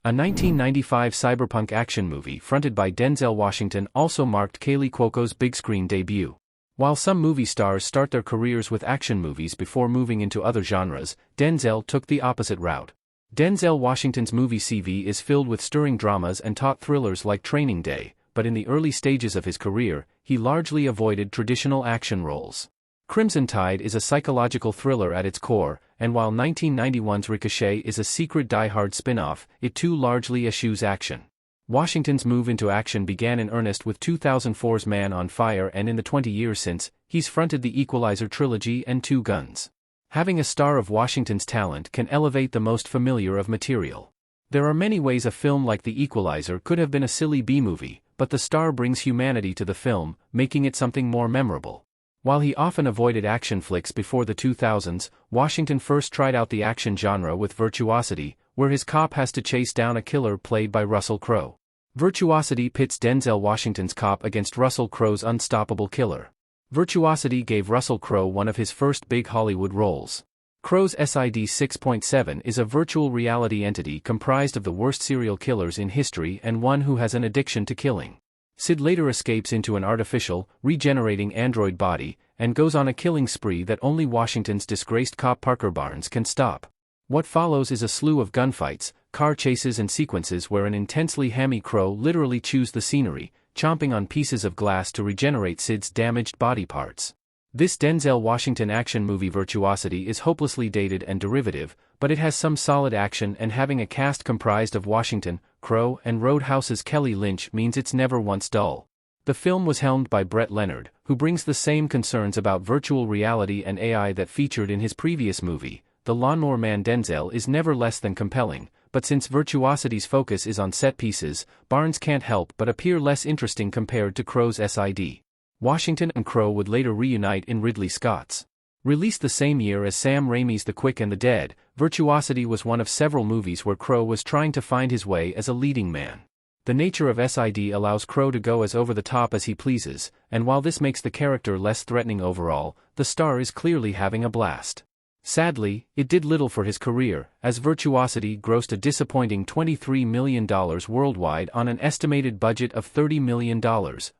A 1995 cyberpunk action movie fronted by Denzel Washington also marked Kaley Cuoco's big-screen debut. While some movie stars start their careers with action movies before moving into other genres, Denzel took the opposite route. Denzel Washington's movie CV is filled with stirring dramas and taut thrillers like Training Day, but in the early stages of his career, he largely avoided traditional action roles. Crimson Tide is a psychological thriller at its core, and while 1991's Ricochet is a secret die-hard spin-off, it too largely eschews action. Washington's move into action began in earnest with 2004's Man on Fire, and in the 20 years since, he's fronted the Equalizer trilogy and Two Guns. Having a star of Washington's talent can elevate the most familiar of material. There are many ways a film like The Equalizer could have been a silly B-movie, but the star brings humanity to the film, making it something more memorable. While he often avoided action flicks before the 2000s, Washington first tried out the action genre with Virtuosity, where his cop has to chase down a killer played by Russell Crowe. Virtuosity pits Denzel Washington's cop against Russell Crowe's unstoppable killer. Virtuosity gave Russell Crowe one of his first big Hollywood roles. Crowe's SID 6.7 is a virtual reality entity comprised of the worst serial killers in history and one who has an addiction to killing. Sid later escapes into an artificial, regenerating android body, and goes on a killing spree that only Washington's disgraced cop Parker Barnes can stop. What follows is a slew of gunfights, car chases and sequences where an intensely hammy Crowe literally chews the scenery, chomping on pieces of glass to regenerate Sid's damaged body parts. This Denzel Washington action movie Virtuosity is hopelessly dated and derivative, but it has some solid action, and having a cast comprised of Washington, Crowe, and Roadhouse's Kelly Lynch means it's never once dull. The film was helmed by Brett Leonard, who brings the same concerns about virtual reality and AI that featured in his previous movie. The Lawnmower Man. Denzel is never less than compelling, but since Virtuosity's focus is on set pieces, Barnes can't help but appear less interesting compared to Crowe's SID. Washington and Crowe would later reunite in Ridley Scott's. Released the same year as Sam Raimi's The Quick and the Dead, Virtuosity was one of several movies where Crowe was trying to find his way as a leading man. The nature of SID allows Crowe to go as over the top as he pleases, and while this makes the character less threatening overall, the star is clearly having a blast. Sadly, it did little for his career, as Virtuosity grossed a disappointing $23 million worldwide on an estimated budget of $30 million,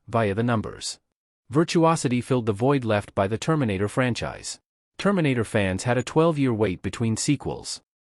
via the numbers. Virtuosity filled the void left by the Terminator franchise. Terminator fans had a 12-year wait between sequels.